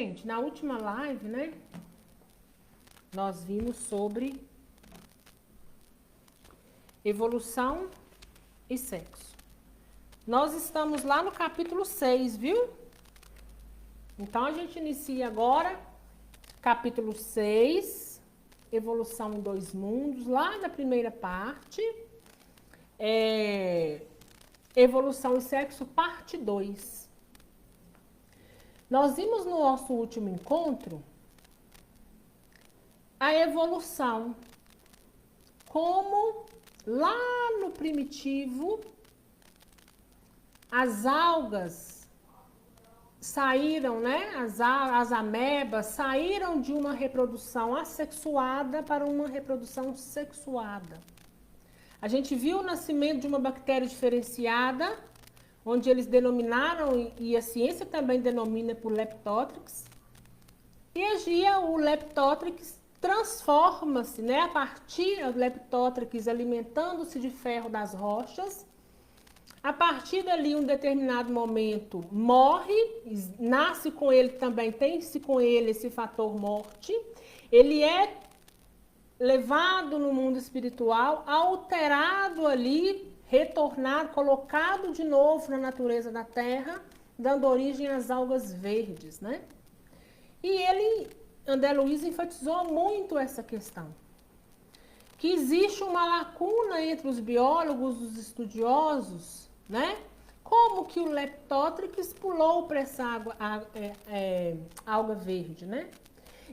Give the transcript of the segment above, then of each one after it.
Gente, na última live, né, nós vimos sobre evolução e sexo. Nós estamos lá no capítulo 6, viu? Então, a gente inicia agora, capítulo 6, evolução em dois mundos, lá na primeira parte, evolução e sexo, parte 2. Nós vimos no nosso último encontro a evolução, como lá no primitivo as algas saíram, né? As amebas saíram de uma reprodução assexuada para uma reprodução sexuada. A gente viu o nascimento de uma bactéria diferenciada, onde eles denominaram, e a ciência também denomina por Leptothrix, e o Leptothrix transforma-se, né, a partir do Leptothrix alimentando-se de ferro das rochas. A partir dali, um determinado momento, morre, nasce com ele também, tem-se com ele esse fator morte. Ele é levado no mundo espiritual, alterado ali, retornado, colocado de novo na natureza da Terra, dando origem às algas verdes, né? E André Luiz enfatizou muito essa questão, que existe uma lacuna entre os biólogos, os estudiosos, né? Como que o Leptothrix pulou para essa alga verde, né?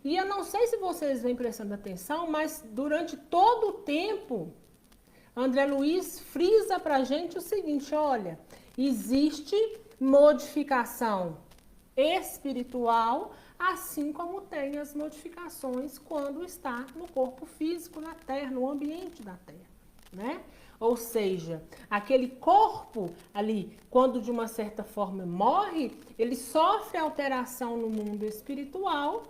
E eu não sei se vocês vêm prestando atenção, mas durante todo o tempo, André Luiz frisa para a gente o seguinte, olha, existe modificação espiritual, assim como tem as modificações quando está no corpo físico na Terra, no ambiente da Terra, né? Ou seja, aquele corpo ali, quando de uma certa forma morre, ele sofre alteração no mundo espiritual,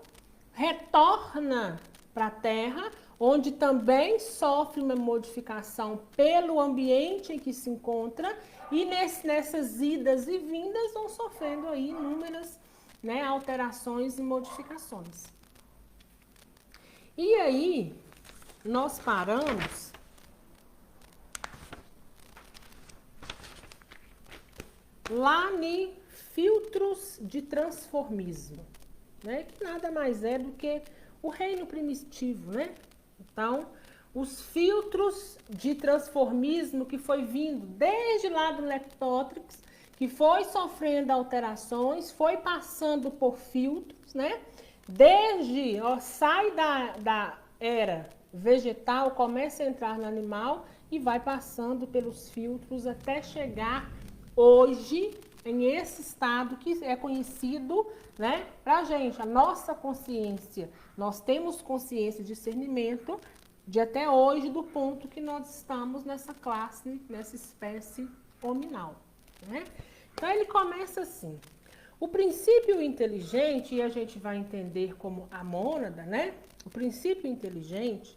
retorna para a Terra, onde também sofre uma modificação pelo ambiente em que se encontra, e nessas idas e vindas vão sofrendo aí inúmeras, né, alterações e modificações. E aí, nós paramos lá em filtros de transformismo, né, que nada mais é do que o reino primitivo, né? Então, os filtros de transformismo que foi vindo desde lá do Leptothrix, que foi sofrendo alterações, foi passando por filtros, né? Desde, sai da era vegetal, começa a entrar no animal e vai passando pelos filtros até chegar hoje em esse estado que é conhecido, né, pra gente, a nossa consciência. Nós temos consciência e discernimento de até hoje do ponto que nós estamos nessa classe, nessa espécie hominal, né? Então ele começa assim: o princípio inteligente, e a gente vai entender como a mônada, né? O princípio inteligente,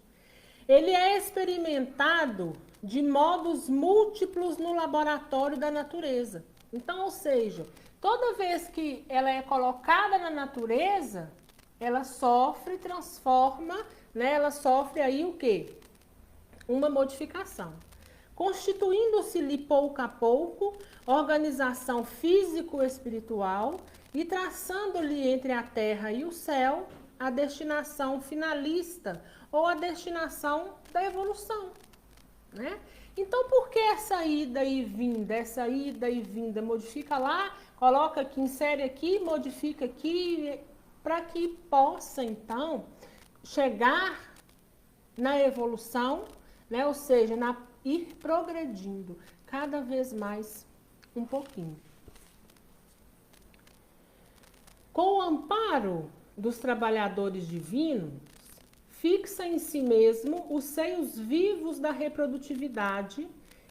ele é experimentado de modos múltiplos no laboratório da natureza. Então, ou seja, toda vez que ela é colocada na natureza, ela sofre, transforma, né? Ela sofre aí o quê? Uma modificação. Constituindo-se-lhe pouco a pouco organização físico-espiritual e traçando-lhe entre a terra e o céu a destinação finalista ou a destinação da evolução, né? Então, por que essa ida e vinda, modifica lá, coloca aqui, insere aqui, modifica aqui, para que possa, então, chegar na evolução, né? Ou seja, ir progredindo cada vez mais um pouquinho. Com o amparo dos trabalhadores divinos, fixa em si mesmo os seios vivos da reprodutividade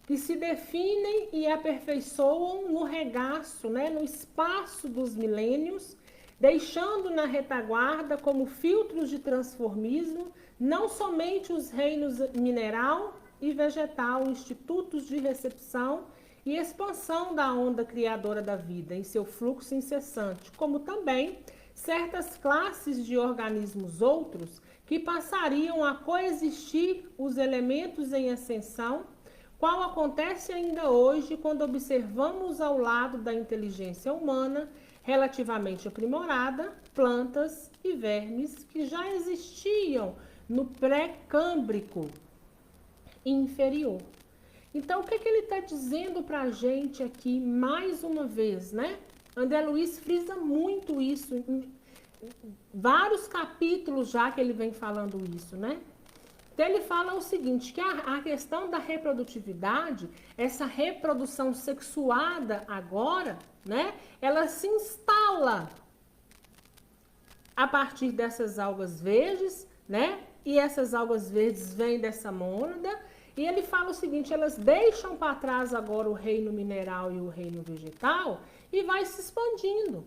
que se definem e aperfeiçoam no regaço, né, no espaço dos milênios, deixando na retaguarda como filtros de transformismo não somente os reinos mineral e vegetal, institutos de recepção e expansão da onda criadora da vida em seu fluxo incessante, como também certas classes de organismos outros que passariam a coexistir os elementos em ascensão, qual acontece ainda hoje quando observamos ao lado da inteligência humana relativamente aprimorada, plantas e vermes que já existiam no pré-câmbrico inferior. Então, o que ele está dizendo para a gente aqui, mais uma vez, né? André Luiz frisa muito isso, em vários capítulos já que ele vem falando isso, né? Então, ele fala o seguinte, que a questão da reprodutividade, essa reprodução sexuada agora, né? Ela se instala a partir dessas algas verdes, né? E essas algas verdes vêm dessa mônada. E ele fala o seguinte, elas deixam para trás agora o reino mineral e o reino vegetal e vai se expandindo.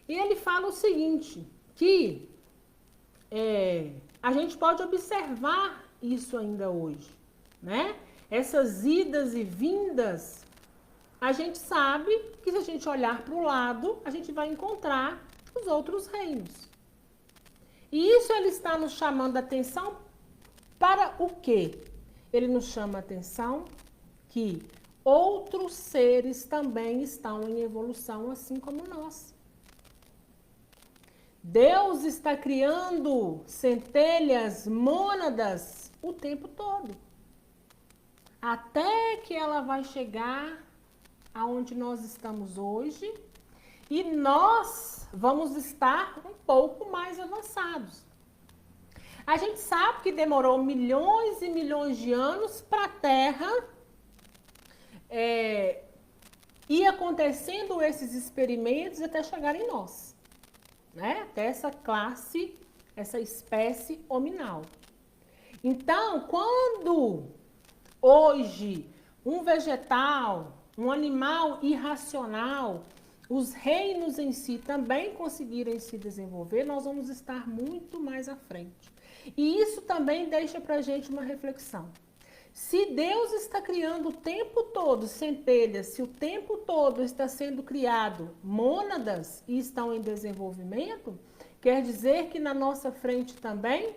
E ele fala o seguinte, que a gente pode observar isso ainda hoje, né? Essas idas e vindas, a gente sabe que se a gente olhar para o lado, a gente vai encontrar os outros reinos. E isso ele está nos chamando a atenção para o quê? Ele nos chama a atenção que outros seres também estão em evolução, assim como nós. Deus está criando centelhas, mônadas, o tempo todo. Até que ela vai chegar aonde nós estamos hoje e nós vamos estar um pouco mais avançados. A gente sabe que demorou milhões e milhões de anos para a Terra ir acontecendo esses experimentos até chegar em nós, né? Até essa classe, essa espécie hominal. Então, quando hoje um vegetal, um animal irracional, os reinos em si também conseguirem se desenvolver, nós vamos estar muito mais à frente. E isso também deixa para a gente uma reflexão. Se Deus está criando o tempo todo centelhas, se o tempo todo está sendo criado mônadas e estão em desenvolvimento, quer dizer que na nossa frente também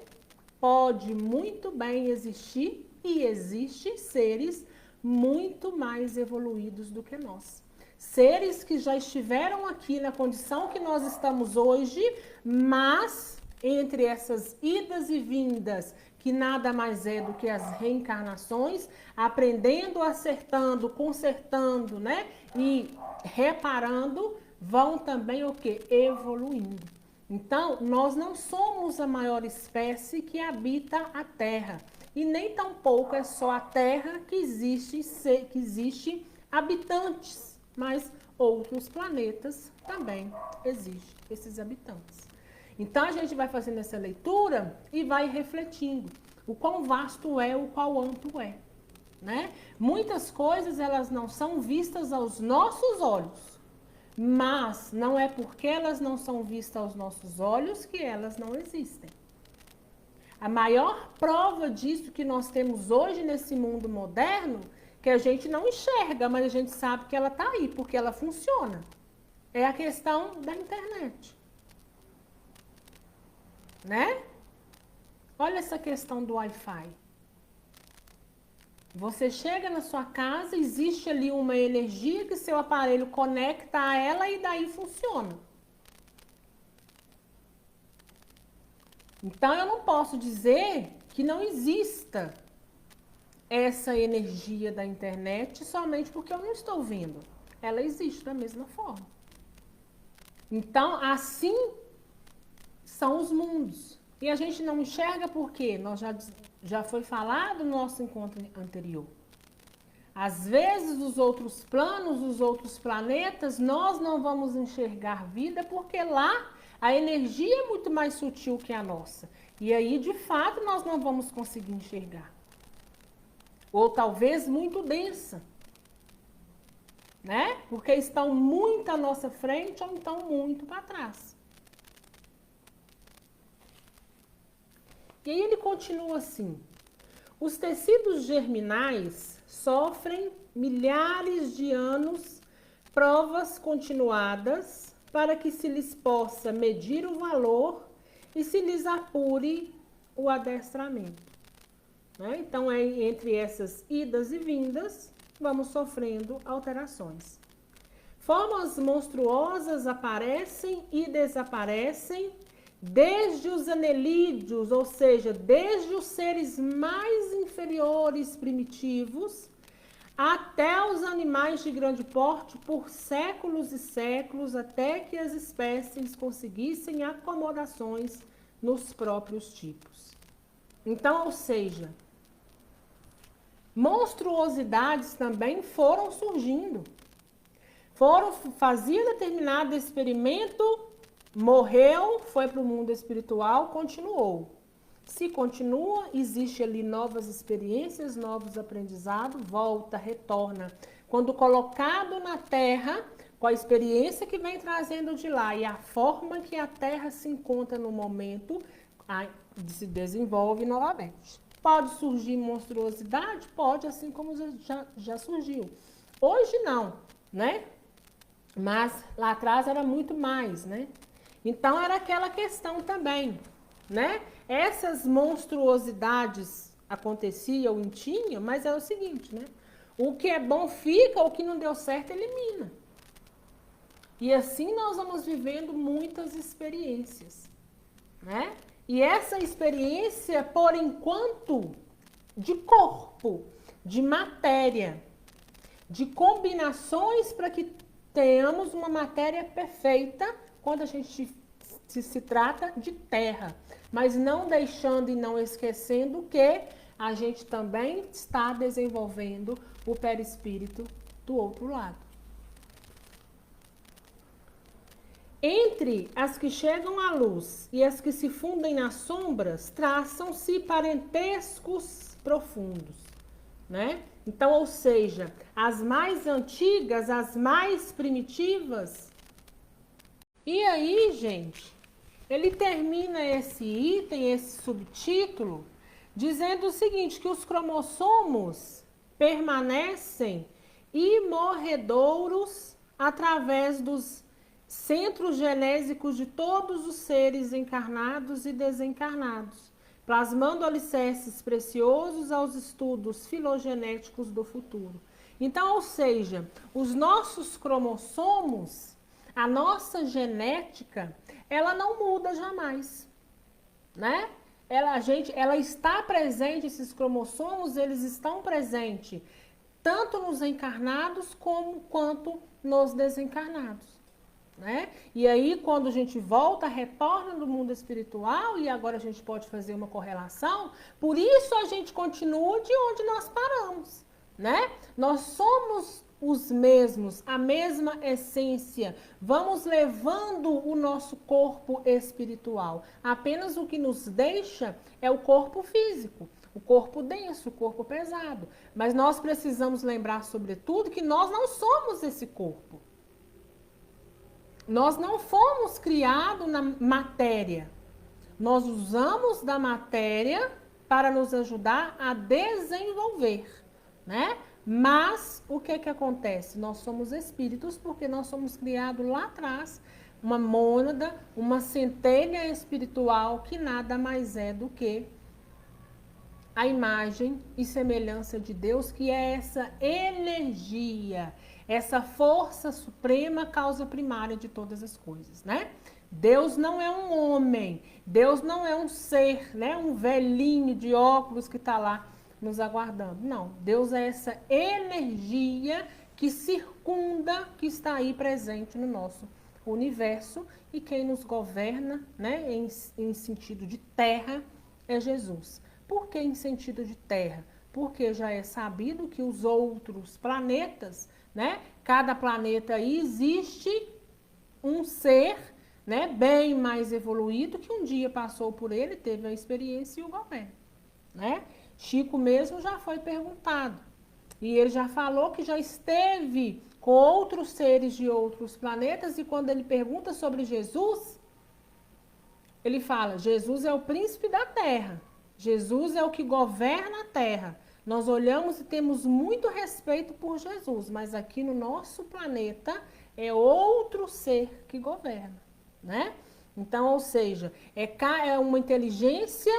pode muito bem existir e existe seres muito mais evoluídos do que nós. Seres que já estiveram aqui na condição que nós estamos hoje, mas entre essas idas e vindas, que nada mais é do que as reencarnações, aprendendo, acertando, consertando, né? E reparando, vão também o quê? Evoluindo. Então, nós não somos a maior espécie que habita a Terra. E nem tampouco é só a Terra que existe habitantes, mas outros planetas também existem esses habitantes. Então, a gente vai fazendo essa leitura e vai refletindo o quão vasto é, o quão amplo é, né? Muitas coisas, elas não são vistas aos nossos olhos, mas não é porque elas não são vistas aos nossos olhos que elas não existem. A maior prova disso que nós temos hoje nesse mundo moderno, que a gente não enxerga, mas a gente sabe que ela está aí, porque ela funciona, é a questão da internet. Né? Olha essa questão do Wi-Fi. Você chega na sua casa, existe ali uma energia que seu aparelho conecta a ela e daí funciona. Então, eu não posso dizer que não exista essa energia da internet somente porque eu não estou vendo. Ela existe da mesma forma. Então, assim são os mundos. E a gente não enxerga porque nós já foi falado no nosso encontro anterior. Às vezes, os outros planos, os outros planetas, nós não vamos enxergar vida porque lá a energia é muito mais sutil que a nossa. E aí, de fato, nós não vamos conseguir enxergar. Ou talvez muito densa, né? Porque estão muito à nossa frente ou então muito para trás. E aí ele continua assim: os tecidos germinais sofrem milhares de anos provas continuadas para que se lhes possa medir o valor e se lhes apure o adestramento. Né? Então, entre essas idas e vindas, vamos sofrendo alterações. Formas monstruosas aparecem e desaparecem, desde os anelídeos, ou seja, desde os seres mais inferiores primitivos, até os animais de grande porte, por séculos e séculos, até que as espécies conseguissem acomodações nos próprios tipos. Então, ou seja, monstruosidades também foram surgindo. Fazia determinado experimento, morreu, foi para o mundo espiritual, continuou. Se continua, existe ali novas experiências, novos aprendizados, volta, retorna. Quando colocado na Terra, com a experiência que vem trazendo de lá e a forma que a Terra se encontra no momento, se desenvolve novamente. Pode surgir monstruosidade? Pode, assim como já surgiu. Hoje não, né? Mas lá atrás era muito mais, né? Então era aquela questão também, né? Essas monstruosidades aconteciam e tinham, mas é o seguinte, né? O que é bom fica, o que não deu certo elimina. E assim nós vamos vivendo muitas experiências, né? E essa experiência, por enquanto, de corpo, de matéria, de combinações para que tenhamos uma matéria perfeita quando a gente se trata de terra, mas não deixando e não esquecendo que a gente também está desenvolvendo o perispírito do outro lado. Entre as que chegam à luz e as que se fundem nas sombras, traçam-se parentescos profundos, né? Então, ou seja, as mais antigas, as mais primitivas. E aí, gente, ele termina esse item, esse subtítulo, dizendo o seguinte, que os cromossomos permanecem imorredouros através dos centros genésicos de todos os seres encarnados e desencarnados, plasmando alicerces preciosos aos estudos filogenéticos do futuro. Então, ou seja, os nossos cromossomos, a nossa genética, ela não muda jamais, né? Ela está presente, esses cromossomos, eles estão presentes tanto nos encarnados quanto nos desencarnados. Né? E aí, quando a gente volta, retorna do mundo espiritual, e agora a gente pode fazer uma correlação, por isso a gente continua de onde nós paramos, né? Nós somos os mesmos, a mesma essência, vamos levando o nosso corpo espiritual. Apenas o que nos deixa é o corpo físico, o corpo denso, o corpo pesado. Mas nós precisamos lembrar, sobretudo, que nós não somos esse corpo. Nós não fomos criados na matéria. Nós usamos da matéria para nos ajudar a desenvolver, né? Mas o que acontece? Nós somos espíritos porque nós somos criados lá atrás, uma mônada, uma centelha espiritual que nada mais é do que a imagem e semelhança de Deus, que é essa energia, essa força suprema, causa primária de todas as coisas, né? Deus não é um homem, Deus não é um ser, né? Um velhinho de óculos que está lá nos aguardando. Não, Deus é essa energia que circunda, que está aí presente no nosso universo, e quem nos governa, né? Em sentido de terra, é Jesus. Por que em sentido de terra? Porque já é sabido que os outros planetas, né? Cada planeta aí existe um ser, né? Bem mais evoluído, que um dia passou por ele, teve a experiência e o governo, né? Chico mesmo já foi perguntado. E ele já falou que já esteve com outros seres de outros planetas, e quando ele pergunta sobre Jesus, ele fala, Jesus é o príncipe da terra. Jesus é o que governa a terra. Nós olhamos e temos muito respeito por Jesus, mas aqui no nosso planeta é outro ser que governa, né? Então, ou seja, é uma inteligência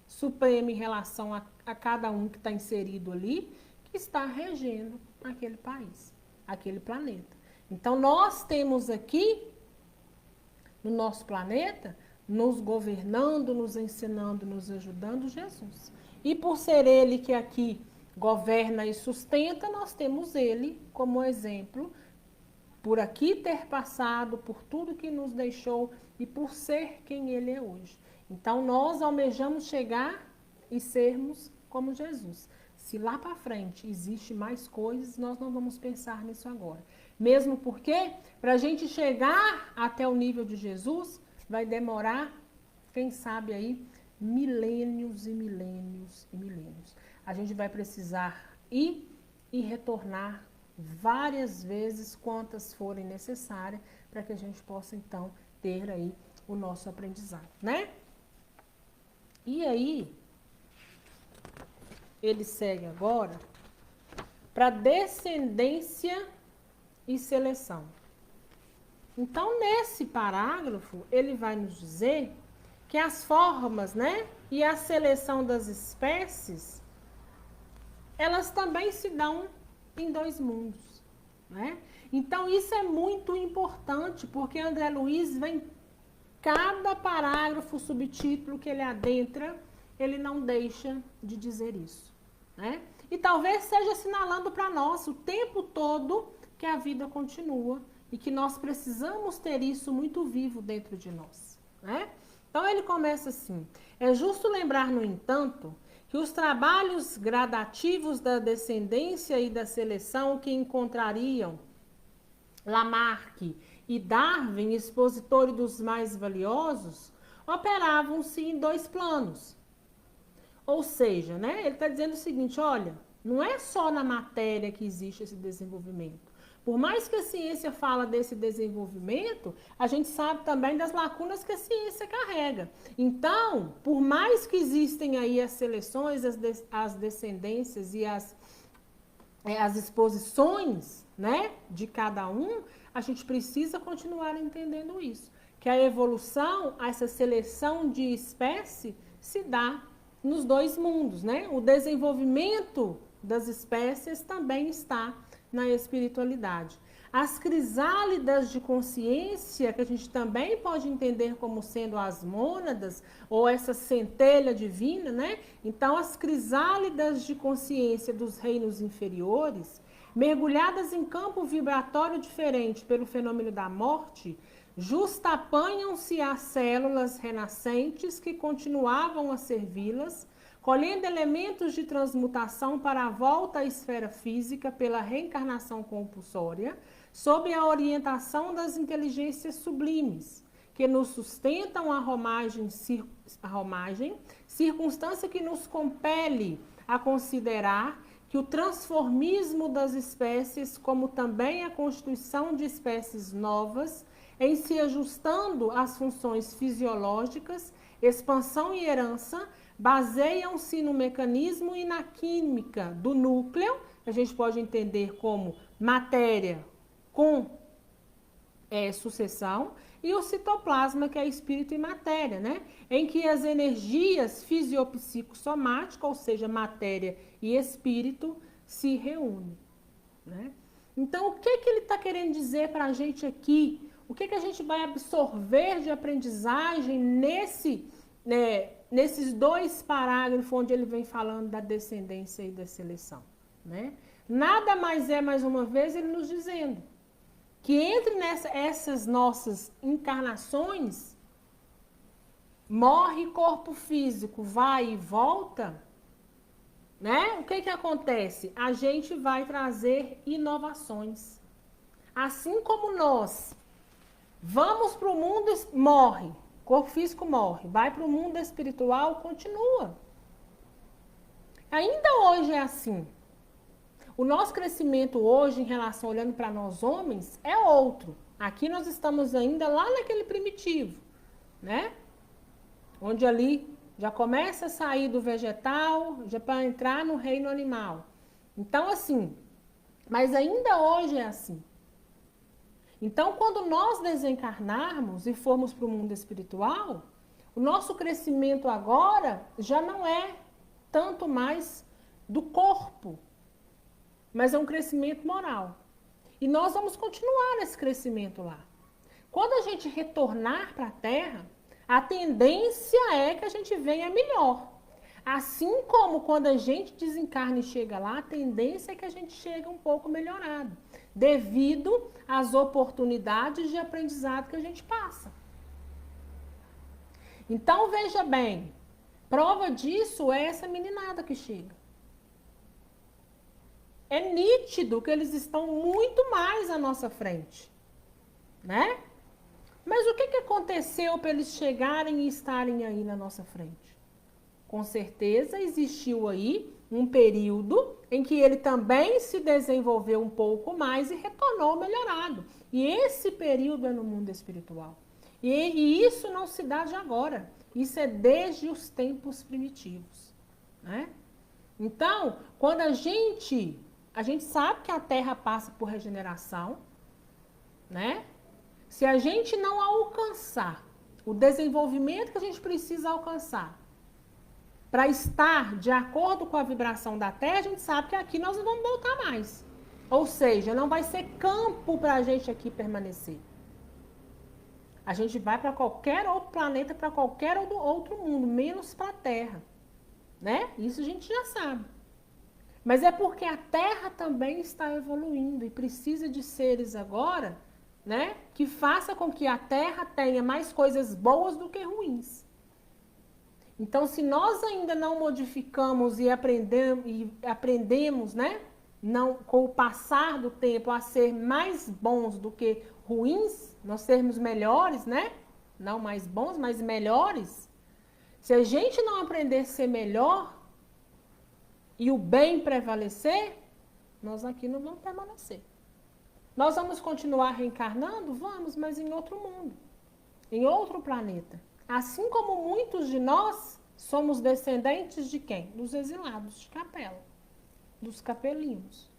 suprema em relação a cada um que está inserido ali, que está regendo aquele país, aquele planeta. Então, nós temos aqui, no nosso planeta, nos governando, nos ensinando, nos ajudando, Jesus. E por ser ele que aqui governa e sustenta, nós temos ele como exemplo, por aqui ter passado, por tudo que nos deixou e por ser quem ele é hoje. Então, nós almejamos chegar e sermos como Jesus. Se lá para frente existe mais coisas, nós não vamos pensar nisso agora. Mesmo porque, para a gente chegar até o nível de Jesus, vai demorar, quem sabe aí, milênios e milênios e milênios. A gente vai precisar ir e retornar várias vezes, quantas forem necessárias, para que a gente possa, então, ter aí o nosso aprendizado, né? E aí, ele segue agora para descendência e seleção. Então, nesse parágrafo, ele vai nos dizer que as formas, né, e a seleção das espécies, elas também se dão em dois mundos, né? Então, isso é muito importante, porque André Luiz vem cada parágrafo, subtítulo que ele adentra, ele não deixa de dizer isso, né? E talvez seja assinalando para nós o tempo todo que a vida continua e que nós precisamos ter isso muito vivo dentro de nós, né? Então, ele começa assim: é justo lembrar, no entanto, que os trabalhos gradativos da descendência e da seleção que encontrariam Lamarck e Darwin, expositores dos mais valiosos, operavam-se em dois planos. Ou seja, né, ele está dizendo o seguinte: olha, não é só na matéria que existe esse desenvolvimento. Por mais que a ciência fala desse desenvolvimento, a gente sabe também das lacunas que a ciência carrega. Então, por mais que existem aí as seleções, as descendências e as exposições, né, de cada um, a gente precisa continuar entendendo isso. Que a evolução, essa seleção de espécie, se dá nos dois mundos, né? O desenvolvimento das espécies também está na espiritualidade. As crisálidas de consciência, que a gente também pode entender como sendo as mônadas, ou essa centelha divina, né? Então, as crisálidas de consciência dos reinos inferiores, mergulhadas em campo vibratório diferente pelo fenômeno da morte, justapanham-se às células renascentes que continuavam a servi-las, colhendo elementos de transmutação para a volta à esfera física pela reencarnação compulsória, sob a orientação das inteligências sublimes, que nos sustentam a romagem, circunstância que nos compele a considerar que o transformismo das espécies, como também a constituição de espécies novas, em se ajustando às funções fisiológicas, expansão e herança, baseiam-se no mecanismo e na química do núcleo, que a gente pode entender como matéria com sucessão, e o citoplasma, que é espírito e matéria, né? Em que as energias fisiopsicossomáticas, ou seja, matéria e espírito, se reúnem, né? Então, o que ele está querendo dizer para a gente aqui? O que a gente vai absorver de aprendizagem nesses dois parágrafos onde ele vem falando da descendência e da seleção, né? Nada mais é, mais uma vez, ele nos dizendo que entre essas nossas encarnações, morre corpo físico, vai e volta, né? O que acontece? A gente vai trazer inovações. Assim como nós vamos para o mundo, morre, corpo físico morre, vai para o mundo espiritual, continua. Ainda hoje é assim. O nosso crescimento hoje, em relação, olhando para nós homens, é outro. Aqui nós estamos ainda lá naquele primitivo, né? Onde ali já começa a sair do vegetal, já para entrar no reino animal. Então, assim, mas ainda hoje é assim. Então, quando nós desencarnarmos e formos para o mundo espiritual, o nosso crescimento agora já não é tanto mais do corpo, mas é um crescimento moral. E nós vamos continuar esse crescimento lá. Quando a gente retornar para a Terra, a tendência é que a gente venha melhor. Assim como quando a gente desencarna e chega lá, a tendência é que a gente chegue um pouco melhorado, devido às oportunidades de aprendizado que a gente passa. Então, veja bem, prova disso é essa meninada que chega. É nítido que eles estão muito mais à nossa frente, né? Mas o que aconteceu para eles chegarem e estarem aí na nossa frente? Com certeza existiu aí um período em que ele também se desenvolveu um pouco mais e retornou melhorado. E esse período é no mundo espiritual. E isso não se dá de agora. Isso é desde os tempos primitivos, né? Então, quando a gente sabe que a Terra passa por regeneração, né? Se a gente não alcançar o desenvolvimento que a gente precisa alcançar para estar de acordo com a vibração da Terra, a gente sabe que aqui nós não vamos voltar mais. Ou seja, não vai ser campo para a gente aqui permanecer. A gente vai para qualquer outro planeta, para qualquer outro mundo, menos para a Terra, né? Isso a gente já sabe. Mas é porque a Terra também está evoluindo e precisa de seres agora, né, que faça com que a Terra tenha mais coisas boas do que ruins. Então, se nós ainda não modificamos e aprendemos, né, não, com o passar do tempo a ser mais bons do que ruins, nós sermos melhores, né? Não mais bons, mas melhores. Se a gente não aprender a ser melhor e o bem prevalecer, nós aqui não vamos permanecer. Nós vamos continuar reencarnando? Vamos, mas em outro mundo, em outro planeta. Assim como muitos de nós somos descendentes de quem? Dos exilados de Capela, dos capelinhos,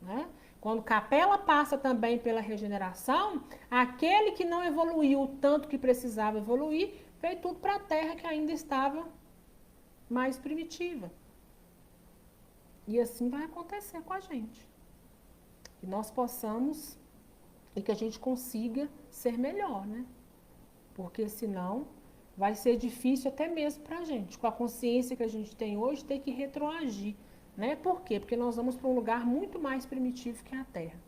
né? Quando Capela passa também pela regeneração, aquele que não evoluiu o tanto que precisava evoluir, veio tudo para a Terra que ainda estava mais primitiva. E assim vai acontecer com a gente. Que nós possamos e que a gente consiga ser melhor, né? Porque senão vai ser difícil até mesmo para a gente, com a consciência que a gente tem hoje, ter que retroagir, né? Por quê? Porque nós vamos para um lugar muito mais primitivo que a Terra,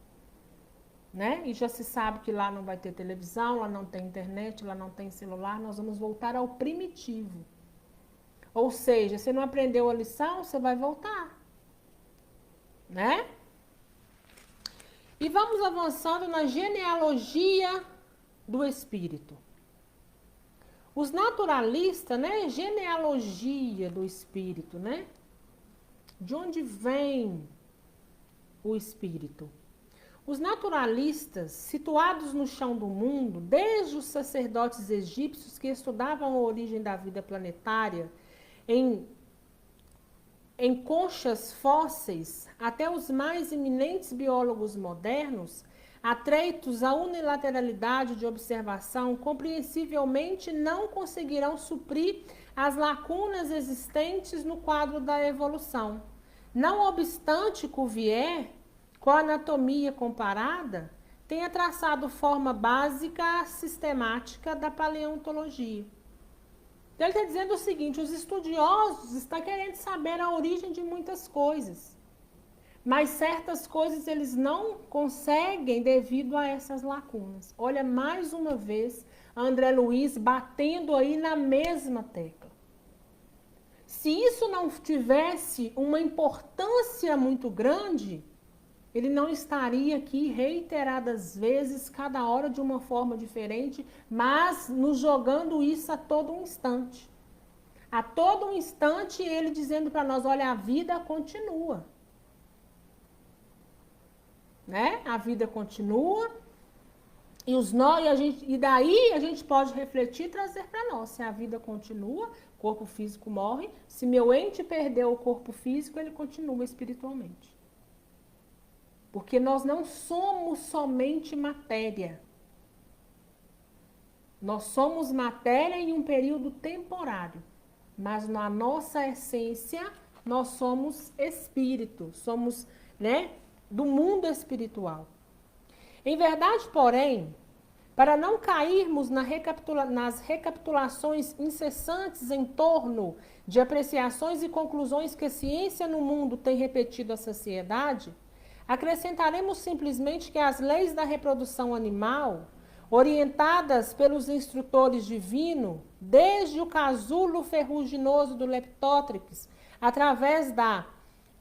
né? E já se sabe que lá não vai ter televisão, lá não tem internet, lá não tem celular, nós vamos voltar ao primitivo. Ou seja, você não aprendeu a lição, você vai voltar, né? E vamos avançando na genealogia do espírito. Os naturalistas, né? Genealogia do espírito, né? De onde vem o espírito? Os naturalistas, situados no chão do mundo, desde os sacerdotes egípcios que estudavam a origem da vida planetária em conchas fósseis, até os mais eminentes biólogos modernos, atreitos à unilateralidade de observação, compreensivelmente não conseguirão suprir as lacunas existentes no quadro da evolução. Não obstante Cuvier, com a anatomia comparada, tenha traçado forma básica sistemática da paleontologia. Então, ele está dizendo o seguinte: os estudiosos estão querendo saber a origem de muitas coisas, mas certas coisas eles não conseguem devido a essas lacunas. Olha, mais uma vez, André Luiz batendo aí na mesma tecla. Se isso não tivesse uma importância muito grande, ele não estaria aqui reiteradas vezes, cada hora de uma forma diferente, mas nos jogando isso a todo um instante. A todo um instante ele dizendo para nós, olha, a vida continua. Né? A vida continua e daí a gente pode refletir e trazer para nós. Se a vida continua, o corpo físico morre. Se meu ente perdeu o corpo físico, ele continua espiritualmente. Porque nós não somos somente matéria. Nós somos matéria em um período temporário, mas na nossa essência nós somos espírito, somos, né, do mundo espiritual. Em verdade, porém, para não cairmos nas recapitulações incessantes em torno de apreciações e conclusões que a ciência no mundo tem repetido à sociedade, acrescentaremos simplesmente que as leis da reprodução animal, orientadas pelos instrutores divinos, desde o casulo ferruginoso do Leptótrix, através da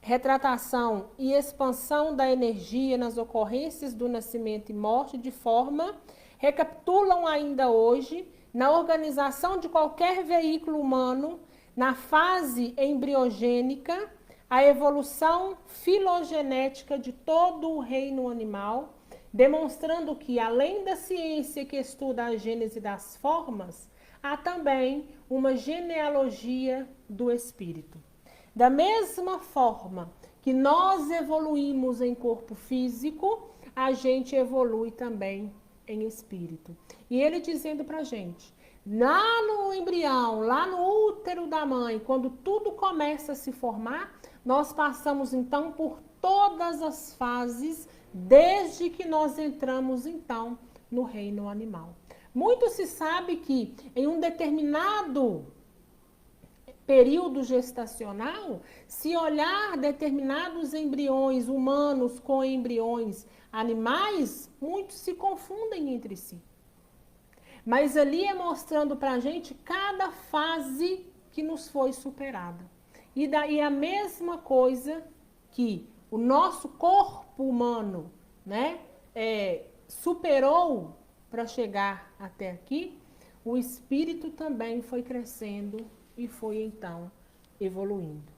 retratação e expansão da energia nas ocorrências do nascimento e morte, de forma recapitulam ainda hoje na organização de qualquer veículo humano, na fase embriogênica, a evolução filogenética de todo o reino animal, demonstrando que, além da ciência que estuda a gênese das formas, há também uma genealogia do espírito. Da mesma forma que nós evoluímos em corpo físico, a gente evolui também em espírito. E ele dizendo pra gente, lá no embrião, lá no útero da mãe, quando tudo começa a se formar, nós passamos então por todas as fases, desde que nós entramos então no reino animal. Muito se sabe que em um determinado período gestacional, se olhar determinados embriões humanos com embriões animais, muitos se confundem entre si. Mas ali é mostrando para a gente cada fase que nos foi superada. E daí a mesma coisa que o nosso corpo humano, né, superou para chegar até aqui, o espírito também foi crescendo e foi então evoluindo.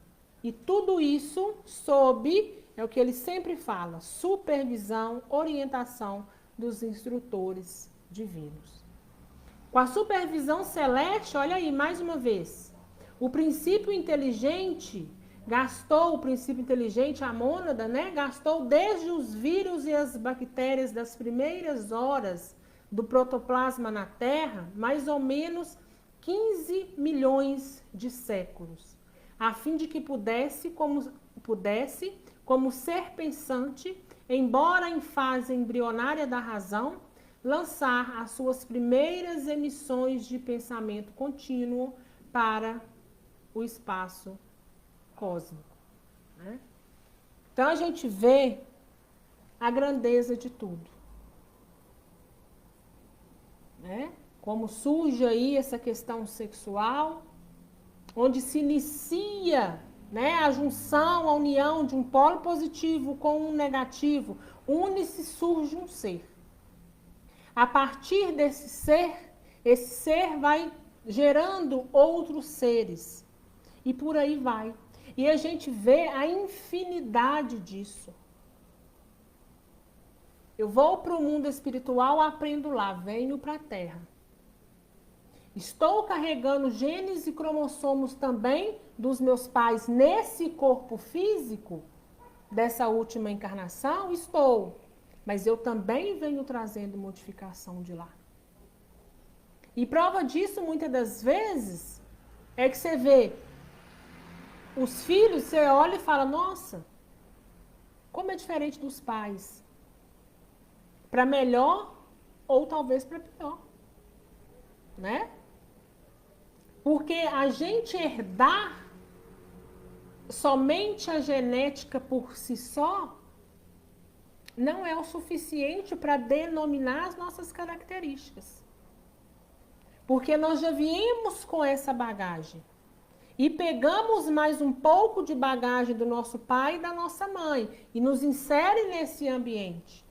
E tudo isso sob, é o que ele sempre fala, supervisão, orientação dos instrutores divinos. Com a supervisão celeste, olha aí, mais uma vez, o princípio inteligente a mônada, né, gastou desde os vírus e as bactérias das primeiras horas do protoplasma na Terra, mais ou menos 15 milhões de séculos, a fim de que pudesse, como ser pensante, embora em fase embrionária da razão, lançar as suas primeiras emissões de pensamento contínuo para o espaço cósmico, né? Então a gente vê a grandeza de tudo, né? Como surge aí essa questão sexual, onde se inicia, né, a junção, a união de um polo positivo com um negativo, une-se, surge um ser. A partir desse ser, esse ser vai gerando outros seres. E por aí vai. E a gente vê a infinidade disso. Eu vou para o mundo espiritual, aprendo lá, venho para a Terra. Estou carregando genes e cromossomos também dos meus pais nesse corpo físico, dessa última encarnação? Estou. Mas eu também venho trazendo modificação de lá. E prova disso, muitas das vezes, é que você vê os filhos, você olha e fala, nossa, como é diferente dos pais. Para melhor ou talvez para pior. Né? Porque a gente herdar somente a genética por si só não é o suficiente para denominar as nossas características. Porque nós já viemos com essa bagagem. E pegamos mais um pouco de bagagem do nosso pai e da nossa mãe e nos insere nesse ambiente.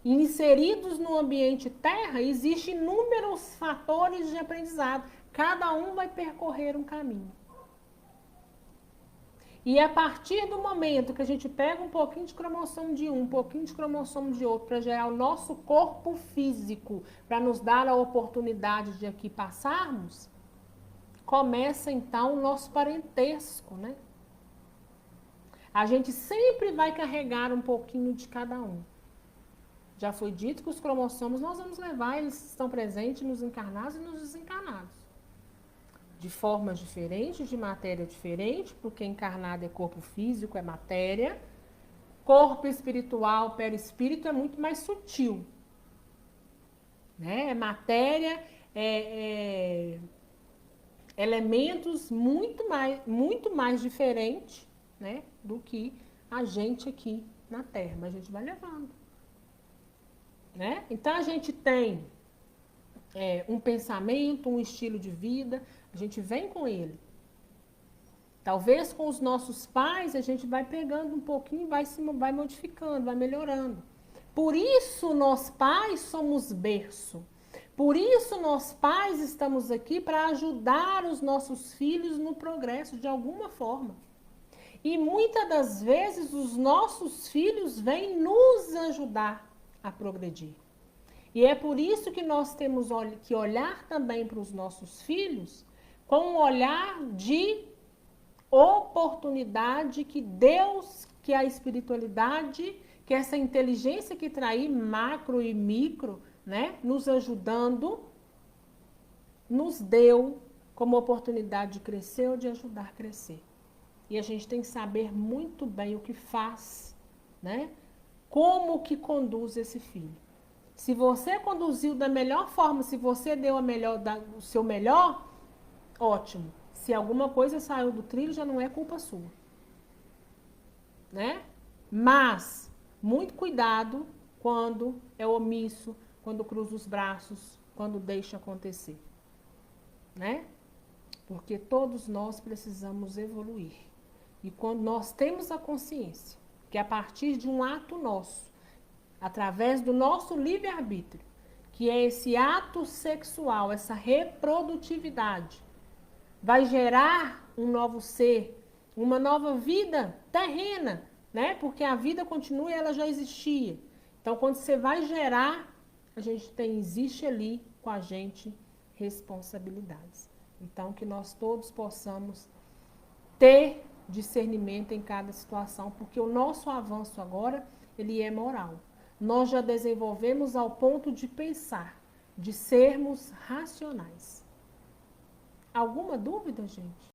E inseridos no ambiente terra, existem inúmeros fatores de aprendizado. Cada um vai percorrer um caminho. E a partir do momento que a gente pega um pouquinho de cromossomo de um pouquinho de cromossomo de outro, para gerar o nosso corpo físico, para nos dar a oportunidade de aqui passarmos, começa então o nosso parentesco, né? A gente sempre vai carregar um pouquinho de cada um. Já foi dito que os cromossomos nós vamos levar, eles estão presentes nos encarnados e nos desencarnados. De formas diferentes, de matéria diferente, porque encarnado é corpo físico, é matéria. Corpo espiritual, perispírito é muito mais sutil. Né? É matéria, elementos muito mais diferentes, né, do que a gente aqui na Terra. Mas a gente vai levando. Né? Então a gente tem um pensamento, um estilo de vida, a gente vem com ele. Talvez com os nossos pais a gente vai pegando um pouquinho, vai modificando, vai melhorando. Por isso nós pais somos berço. Por isso nós pais estamos aqui para ajudar os nossos filhos no progresso de alguma forma. E muitas das vezes os nossos filhos vêm nos ajudar a progredir. E é por isso que nós temos que olhar também para os nossos filhos com um olhar de oportunidade que Deus, que a espiritualidade, que essa inteligência que traz macro e micro, né, nos ajudando, nos deu como oportunidade de crescer ou de ajudar a crescer. E a gente tem que saber muito bem o que faz, né? Como que conduz esse filho. Se você conduziu da melhor forma, se você deu o seu melhor, ótimo. Se alguma coisa saiu do trilho, já não é culpa sua. Né? Mas, muito cuidado quando é omisso, quando cruza os braços, quando deixa acontecer. Né? Porque todos nós precisamos evoluir. E quando nós temos a consciência que a partir de um ato nosso, através do nosso livre-arbítrio, que é esse ato sexual, essa reprodutividade, vai gerar um novo ser, uma nova vida terrena, né? Porque a vida continua e ela já existia. Então, quando você vai gerar, existe ali com a gente responsabilidades. Então, que nós todos possamos ter discernimento em cada situação, porque o nosso avanço agora, ele é moral. Nós já desenvolvemos ao ponto de pensar, de sermos racionais. Alguma dúvida, gente?